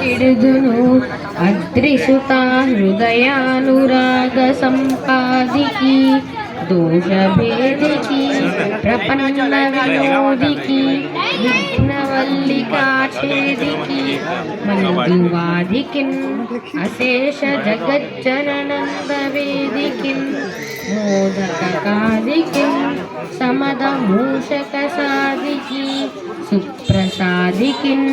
కిడుదును అద్రిసుత హృదయానురాగ సంపాదికి దోషభేదికి ప్రపన్న వినోదికి విఘ్నవల్లికాఛేదికి మందువాదికిన్ అశేష జగజ్జననందవేదికిన్ మోదకాదికిన్ సమద మూషక సాదికి సుప్రసాదికిన్.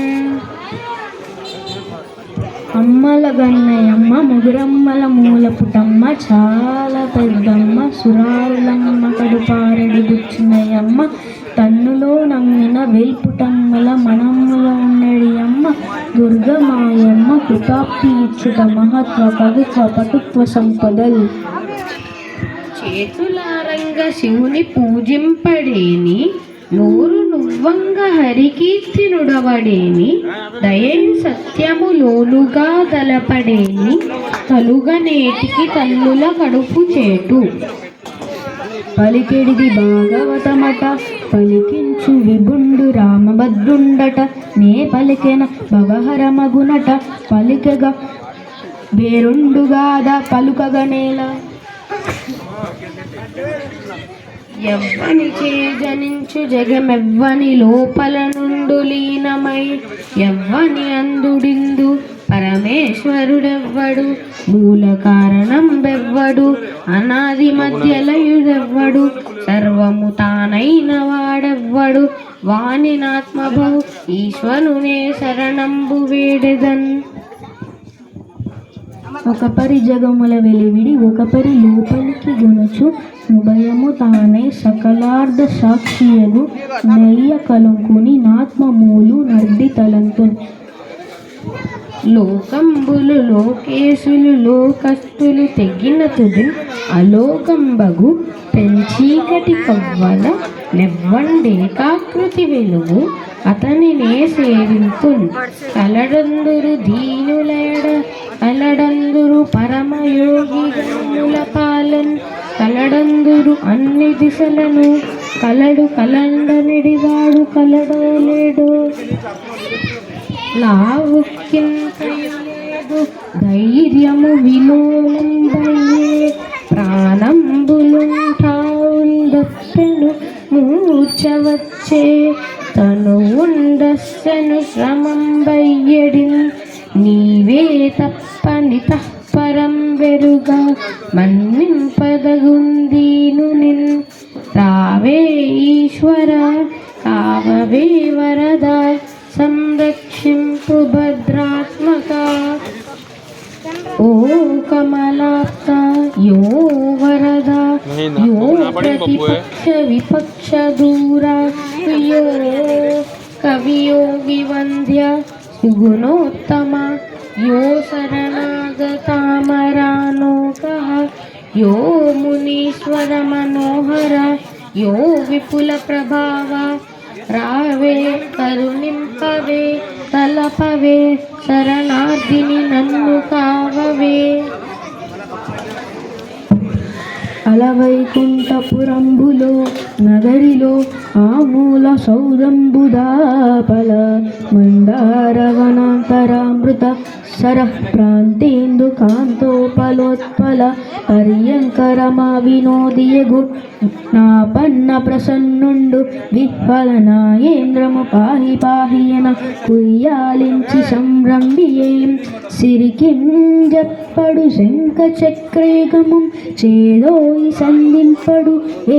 అమ్మల గన్నయమ్మ ముగురమ్మల మూలపుటమ్మ చాలా పెద్దమ్మ సురారులమ్మ కడుపారడి బుచ్చినయమ్మ తన్నులో నమ్మిన వేల్పుటమ్మల మనమ్ముల ఉన్నడి అమ్మ దుర్గమాయమ్మ కృతాప్తి ఇచ్చుట మహత్వ కవిత్వ పటుత్వ సంపదల్. చేతులారంగ శివుని పూజింపడేని నూరు నువ్వంగ హరికీర్తి నుడవడేని దయే సత్యము లోలుగా దలపడేని కలుగనేటికి తల్లుల కడుపు చేటు. పలికెడిది భాగవతమట పలికించు విభుండు రామభద్రుండట నే పలికెన భవహరమగునట పలికగా వేరుండుగాద పలుకగనేల. ఎవ్వని చేజనించు జగమెవ్వని లోపల నుండు లీనమై ఎవ్వని అందుడిందు పరమేశ్వరుడెవ్వడు మూల కారణం బెవ్వడు అనాది మధ్యలయుడెవ్వడు సర్వము తానైన వాడెవ్వడు వానినాత్మభౌ ఈశ్వరునే శరణంబు వేడెదన్. ఒక పరి జగముల వెలివిడి ఒక పరి లోపలికి గొనుచు ఉభయము తానే సకలార్ధ సాక్షియగు నెయ్య కలుంకుని నాత్మమూలు నర్ది తలంతు. లోకంబులు లోకేశులు లోకస్తులు తెగిన తుదిన్ అలోకంబగు పెంచీకటి కవ్వల నెవ్వండేకాకృతి వెలుగు అతనినే సేవింతున్ కలడందురు దీనులయడ కలడందురు పరమయోగి గణముల పాలన్ కలడందురు అన్ని దిశలను కలడు కలండనిడివాడు కలడో లేడో లావుక్కింతయులేదు ధైర్యము విలోలంబయ్యే ప్రాణంబులుంటావుందప్పెను మూర్చవచ్చే తను ఉండస్సెను శ్రమంబయ్యడిన్ నీవే తప్పని తప్పరం వెరుగా మన్నింపదగుందీను నిన్ రావే ఈశ్వర కావవే వరద సంరక్షింపు భద్రాత్మక. ఓ కమలాప్త యో వరద యో ప్రతిపక్ష విపక్ష దూరా యో కవియోగి వంద్య సుగుణోత్తమ యో శరణాగతామరానోకః యో మునీశ్వర మనోహర యో విపుల ప్రభావ రావే కరుణింపవే తలపవే శరణార్థిని నన్ను కావవే. అలవైకుంఠపురంబులో నగరిలో ఆమూల సౌరంబుదాపల మందారవనాంతరామృత సరః ప్రాంతేందు కాంతోపలోత్పల పర్యంకరమా వినోదియగు నాపన్న ప్రసన్నుండు విహ్వలనాయేంద్రము పాహి పాహియన కుయ్యాలించి సంరంభియేం సిరికిం జప్పడు శంఖ చక్రేగము చేదోయి సంధింపడు ఏ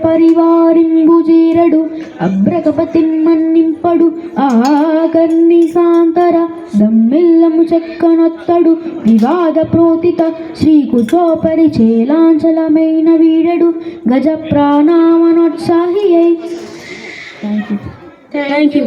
పరివారింబుజీరడు అబ్రకపతిన్ మన్నింపడు ఆకర్ణికాంతర దమ్మిల్లము చెక్కనొత్తడు వివాద ప్రోతిత శ్రీకుచోపరి చేలాంచలమైన వీడడు గజ ప్రాణామనోత్సాహి. Thank you.